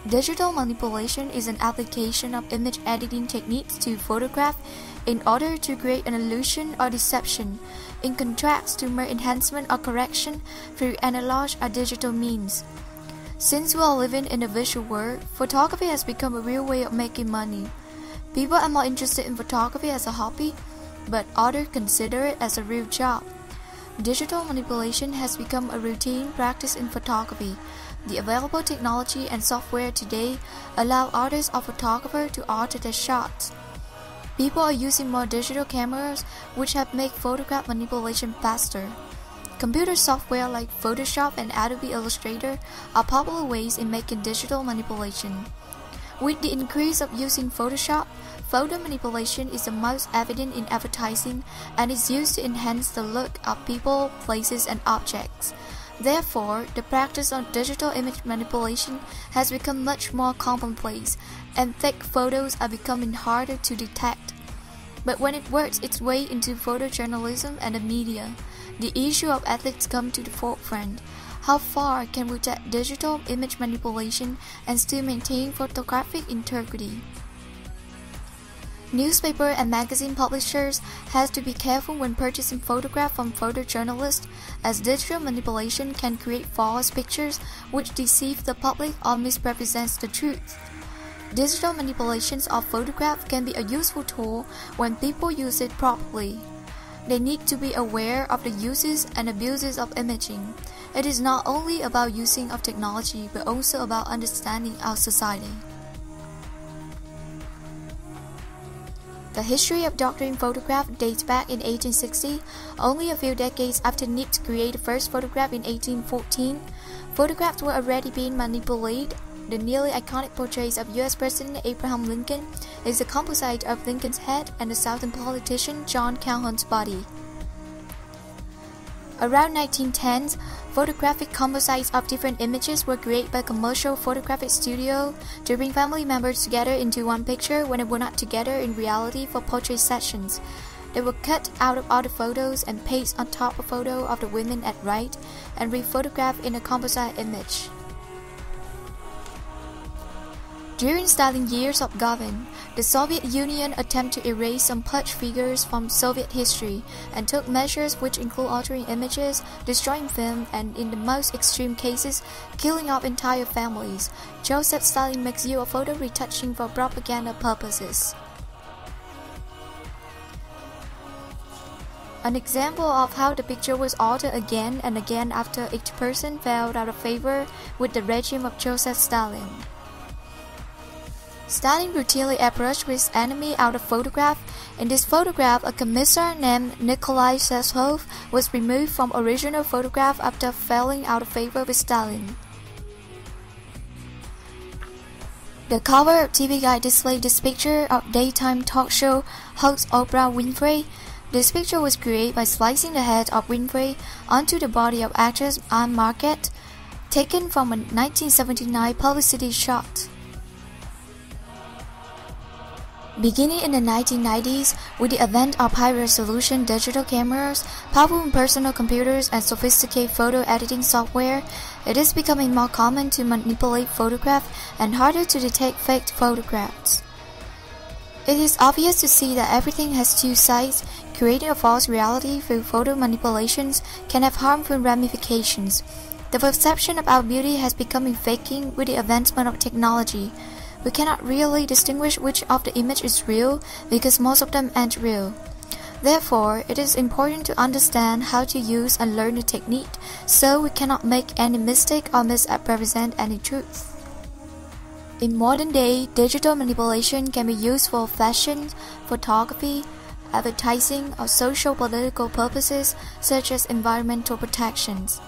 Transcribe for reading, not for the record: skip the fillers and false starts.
Digital manipulation is an application of image editing techniques to photograph in order to create an illusion or deception, in contrast to mere enhancement or correction through analog or digital means. Since we are living in a visual world, photography has become a real way of making money. People are more interested in photography as a hobby, but others consider it as a real job. Digital manipulation has become a routine practice in photography. The available technology and software today allow artists or photographers to alter their shots. People are using more digital cameras, which have made photograph manipulation faster. Computer software like Photoshop and Adobe Illustrator are popular ways in making digital manipulation. With the increase of using Photoshop, photo manipulation is the most evident in advertising and is used to enhance the look of people, places, and objects. Therefore, the practice of digital image manipulation has become much more commonplace, and fake photos are becoming harder to detect. But when it works its way into photojournalism and the media, the issue of ethics comes to the forefront. How far can we take digital image manipulation and still maintain photographic integrity? Newspaper and magazine publishers have to be careful when purchasing photographs from photojournalists, as digital manipulation can create false pictures which deceive the public or misrepresents the truth. Digital manipulations of photographs can be a useful tool when people use it properly. They need to be aware of the uses and abuses of imaging. It is not only about using of technology, but also about understanding our society. The history of doctoring photograph dates back in 1860, only a few decades after Nips created the first photograph in 1814. Photographs were already being manipulated. The nearly iconic portraits of U.S. President Abraham Lincoln is a composite of Lincoln's head and the Southern politician John Calhoun's body. Around 1910s, photographic composites of different images were created by commercial photographic studios to bring family members together into one picture when they were not together in reality for portrait sessions. They were cut out of other photos and pasted on top a photo of the women at right and rephotographed in a composite image. During Stalin's years of government, the Soviet Union attempted to erase some purged figures from Soviet history and took measures which include altering images, destroying film, and in the most extreme cases, killing off entire families. Joseph Stalin makes you a photo retouching for propaganda purposes. An example of how the picture was altered again and again after each person fell out of favor with the regime of Joseph Stalin. Stalin routinely approached his enemy out of photograph. In this photograph, a commissar named Nikolai Sesshov was removed from original photograph after falling out of favor with Stalin. The cover of TV Guide displayed this picture of daytime talk show host Oprah Winfrey. This picture was created by splicing the head of Winfrey onto the body of actress Anne Market, taken from a 1979 publicity shot. Beginning in the 1990s, with the advent of high-resolution digital cameras, powerful personal computers, and sophisticated photo editing software, it is becoming more common to manipulate photographs and harder to detect fake photographs. It is obvious to see that everything has two sides. Creating a false reality through photo manipulations can have harmful ramifications. The perception of our beauty has become faking with the advancement of technology. We cannot really distinguish which of the image is real because most of them aren't real. Therefore, it is important to understand how to use and learn the technique so we cannot make any mistake or misrepresent any truth. In modern day, digital manipulation can be used for fashion, photography, advertising, or social political purposes such as environmental protections.